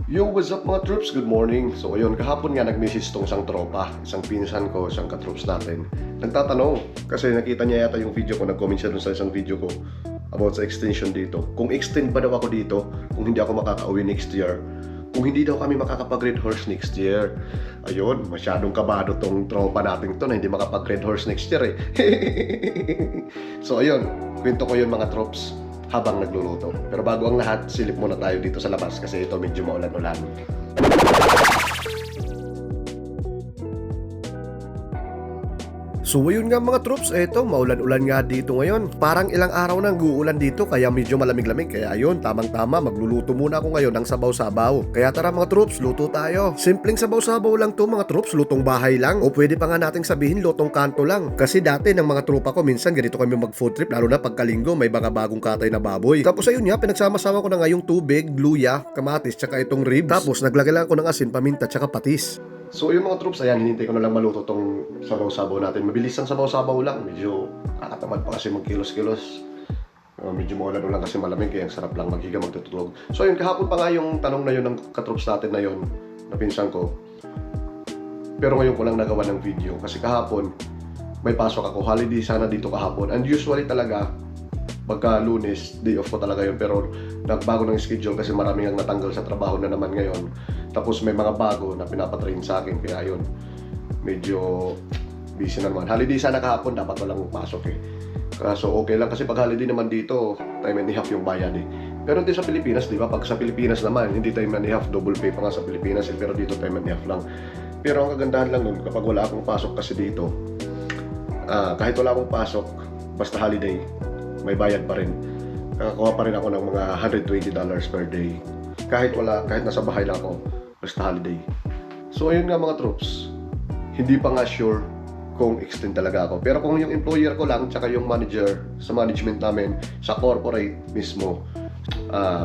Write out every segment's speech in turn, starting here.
Yo, what's up mga troops? Good morning. So ayun, kahapon nga nag-message tong isang tropa, isang pinsan ko, isang ka-troops natin. Nagtatanong, kasi nakita niya yata yung video ko, nag-comment siya dun sa isang video ko about sa extension dito. Kung extend ba daw ako dito, kung hindi ako makaka-uwi next year, kung hindi daw kami makakapag-red horse next year. Ayun, masyadong kabado tong tropa natin to na hindi makapag-red horse next year eh. So ayun, kwento ko yun mga troops habang nagluluto. Pero bago ang lahat, silip muna tayo dito sa labas kasi ito medyo maulan-ulan. So ayun nga mga troops, eto maulan-ulan nga dito ngayon. Parang ilang araw nang guulan dito kaya medyo malamig-lamig. Kaya ayun, tamang-tama, magluluto muna ako ngayon ng sabaw-sabaw. Kaya tara mga troops, luto tayo. Simpleng sabaw-sabaw lang to mga troops, lutong bahay lang. O pwede pa nga nating sabihin lutong kanto lang. Kasi dati ng mga tropa ko minsan ganito kami mag-food trip, lalo na pagkalinggo may mga bagong katay na baboy. Tapos ayun nga, pinagsama-sama ko na nga yung tubig, luya, kamatis, tsaka itong ribs. Tapos naglagay lang ako ng asin, paminta, tsaka patis. So yung mga troops, ayan, hinintay ko na lang maluto tong sabaw-sabaw natin. Mabilis ang sabaw-sabaw lang. Medyo kakatamad pa kasi magkilos-kilos. Medyo maulan lang kasi malamig, kaya ang sarap lang maghiga, magtutulog. So ayun, kahapon pa nga yung tanong na yun ng katroops natin na yun, na pinsan ko. Pero ngayon ko lang nagawa ng video kasi kahapon may pasok ako. Holiday sana dito kahapon. And usually talaga, pagka Lunes, day off ko talaga yun. Pero nagbago ng schedule kasi maraming ang natanggal sa trabaho na naman ngayon. Tapos may mga bago na pinapatrain sa akin, kaya yun, medyo busy na naman. Holiday sana kahapon, dapat walang pasok eh. Kaso okay lang kasi pag holiday naman dito, time and a half yung bayad eh. Pero hindi sa Pilipinas, di ba? Pag sa Pilipinas naman, hindi time and a half, double pay pa nga sa Pilipinas eh. Pero dito time and a half lang. Pero ang kagandahan lang nun, kapag wala akong pasok kasi dito, kahit wala akong pasok, basta holiday, may bayad pa rin. Kakakuha pa rin ako ng mga $120 per day. Kahit nasa bahay lang ako, basta holiday. So ayun nga mga troops, hindi pa nga sure kung extend talaga ako. Pero kung yung employer ko lang, tsaka yung manager sa management namin, sa corporate mismo,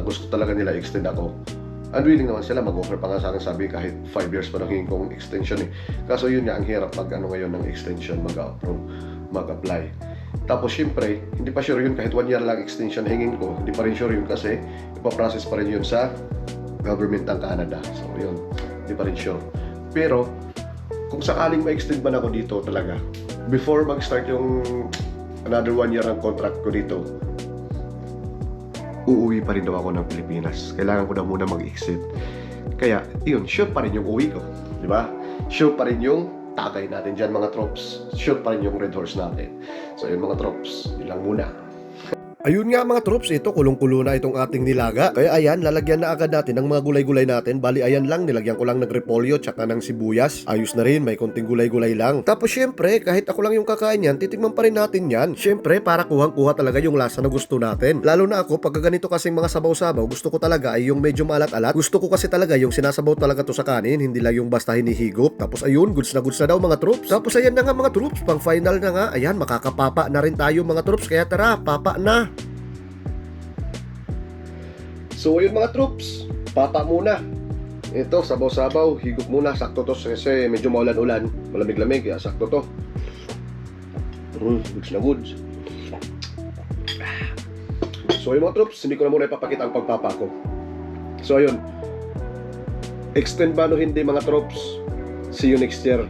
gusto talaga nila extend ako. Unwilling naman sila, mag-offer pa nga sa akin, sabi kahit 5 years pa nangingin kong extension eh. Kaso yun nga, ang hirap pag ngayon ng extension, mag-approve, mag-apply. Tapos syempre, hindi pa sure yun kahit 1 year lang extension hingin ko, hindi pa rin sure yun kasi ipaprocess pa rin yun sa government ng Canada. So yun, hindi pa rin sure. Pero kung sakaling ma-extend man ako dito talaga, before mag-start yung another 1 year ang contract ko dito, uuwi pa rin daw ako ng Pilipinas. Kailangan ko na muna mag-exit. Kaya yun, sure pa rin yung uwi ko, di ba? Sure pa rin yung tagay natin dyan mga troops. Sure pa rin yung red horse natin. So yun mga troops, yun lang muna. Ayun nga mga troops, ito kulong-kulo na itong ating nilaga. Kaya ayan, lalagyan na agad natin ng mga gulay-gulay natin. Bali ayan lang, nilagyan ko lang ng repolyo tsaka ng sibuyas. Ayos na rin, may konting gulay-gulay lang. Tapos syempre, kahit ako lang yung kakain yan, titikman pa rin natin yan. Syempre, para kuhang-kuha talaga yung lasa na gusto natin. Lalo na ako, pag ganito kasing mga sabaw-sabaw, gusto ko talaga ay yung medyo maalat-alat. Gusto ko kasi talaga yung sinasabaw talaga to sa kanin, hindi lang yung basta hinihigop. Tapos ayun, goods na daw mga troops. Tapos ayan na nga mga troops, pang final na nga. Ayan, makakapapa na rin tayo mga troops. Kaya tara, papa na. So ayun mga troops, papa muna. Ito, sabaw-sabaw, higop muna, sakto to kasi medyo maulan-ulan, malamig-lamig, kaya sakto to. Goods na goods. So ayun mga troops, hindi ko na muna ipapakita ang pagpapa ko. So ayun, extend ba no hindi mga troops? See you next year.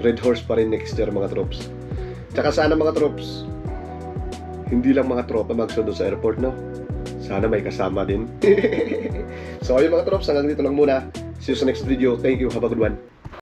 Red horse pa rin next year mga troops. Tsaka sana mga troops, hindi lang mga tropa magsundo sa airport, no? Sana may kasama din. So ayun mga troops, hanggang dito lang muna. See you sa next video. Thank you. Have a good one.